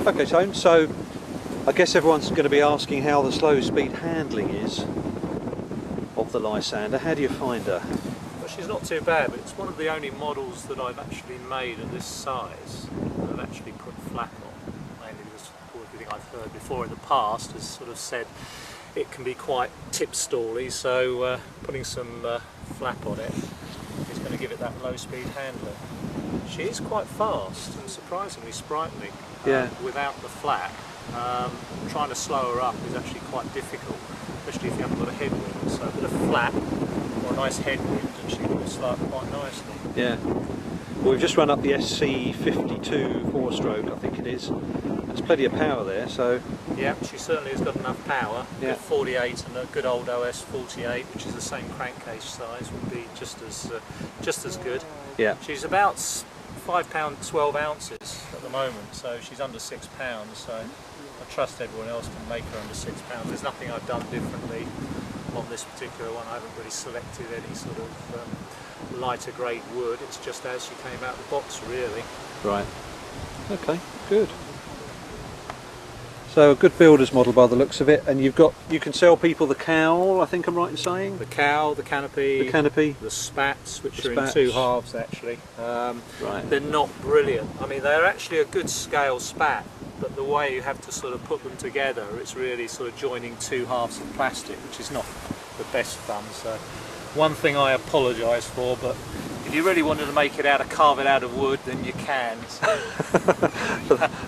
Okay, Tone, so I guess everyone's going to be asking how the slow speed handling is of the Lysander. How do you find her? Well, she's not too bad, but it's one of the only models that I've actually made of this size that I've actually put flak on, mainly because everything I've heard before in the past has sort of said it can be quite tip-stally, so putting some flap on it is going to give it that low speed handling. She is quite fast and surprisingly sprightly without the flak. Trying to slow her up is actually quite difficult, especially if you haven't got a headwind. So a bit of flap or a nice headwind and she will slow up quite nicely. Yeah. Well, we've just run up the SC52 4-stroke, I think it is. There's plenty of power there, so... Yeah, she certainly has got enough power. Yeah. Good 48 and a good old OS 48, which is the same crankcase size, would be just as good. Yeah. She's about £5 12 ounces at the moment, so she's under £6. So I trust everyone else can make her under £6. There's nothing I've done differently on this particular one. I haven't really selected any sort of lighter grade wood. It's just as she came out of the box, really. Right. Okay, good. So a good builder's model by the looks of it, and you can sell people the cowl, I think I'm right in saying? The cowl, the canopy, the spats, which are in two halves actually. Right. They're not brilliant. I mean, they're actually a good scale spat, but the way you have to sort of put them together, it's really sort of joining two halves of plastic, which is not the best fun. So one thing I apologise for, but if you really wanted to make it out of carve it out of wood, then you can. So.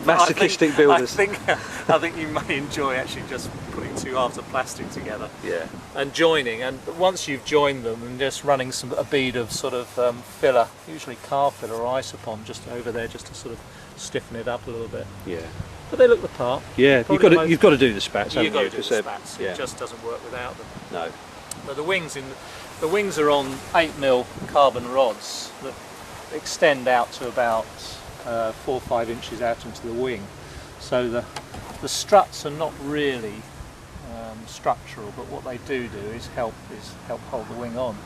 Masochistic builders. I think you may enjoy actually just putting two halves of plastic together. Yeah. And joining, and once you've joined them, and just running a bead of sort of filler, usually car filler or isopon, just over there, just to sort of stiffen it up a little bit. Yeah. But they look the part. Yeah. You've got to do the spats. You've got to do the spats. Yeah. It just doesn't work without them. No. But the wings are on 8mm carbon rods that extend out to about 4 or 5 inches out into the wing. So the struts are not really structural, but what they do is help hold the wing on.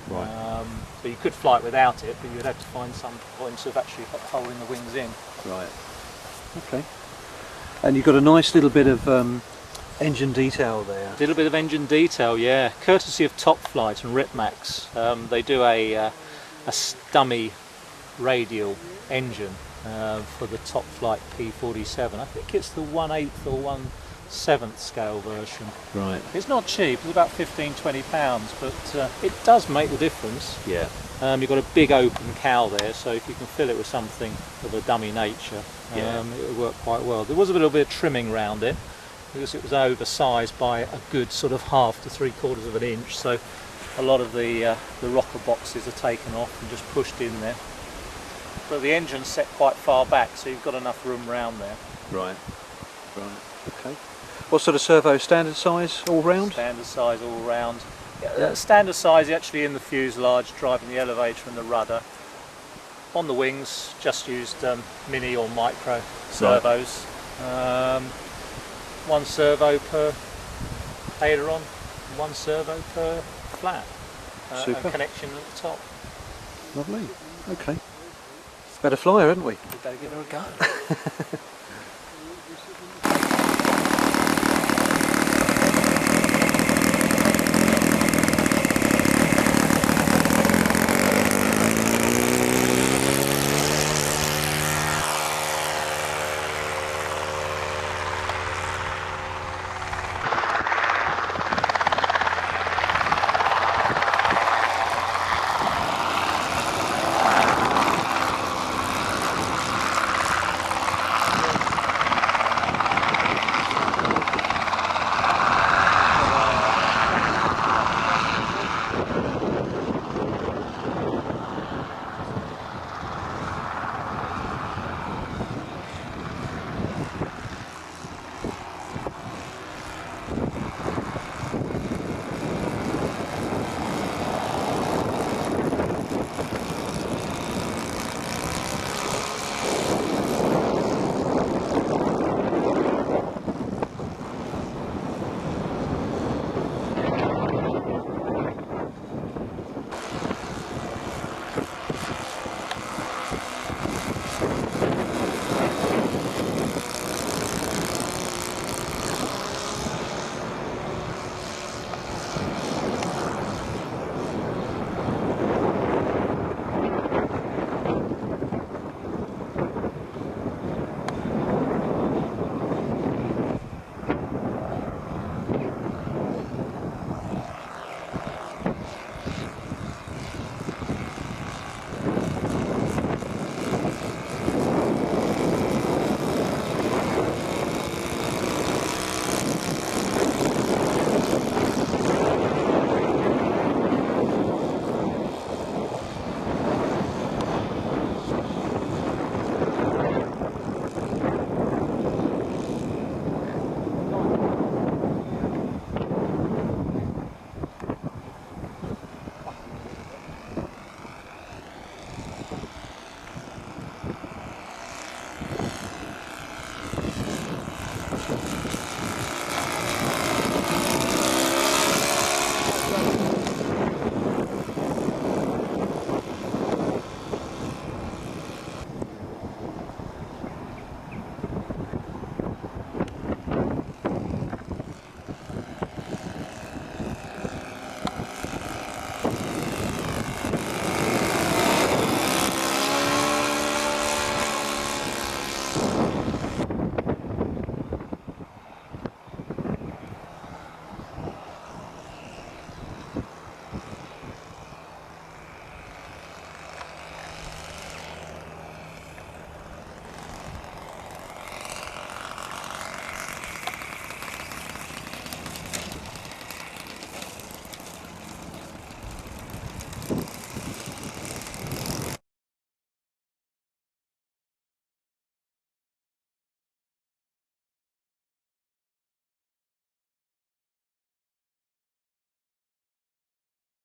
Right. So you could fly it without it, but you'd have to find some points of actually holding the wings in. Right. Okay. And you've got a nice little bit of engine detail there. A little bit of engine detail, yeah. Courtesy of Top Flight and Ripmax, they do a dummy radial engine for the Top Flight P47. I think it's the 1/8 or 1/7 scale version. Right. It's not cheap, it's about £15–20, but it does make the difference. Yeah. You've got a big open cowl there, so if you can fill it with something of a dummy nature, it would work quite well. There was a little bit of trimming around it, because it was oversized by a good sort of 1/2 to 3/4 of an inch, so a lot of the rocker boxes are taken off and just pushed in there. But the engine's set quite far back, so you've got enough room around there. Right. Right. Okay. What sort of servo? Standard size all round? Standard size all round. Yeah. Standard size actually in the fuselage, driving the elevator and the rudder. On the wings, just used mini or micro servos. Right. 1 servo per aileron, 1 servo per flap, and connection at the top. Lovely. Okay. Better flyer, haven't we? We better give her a go.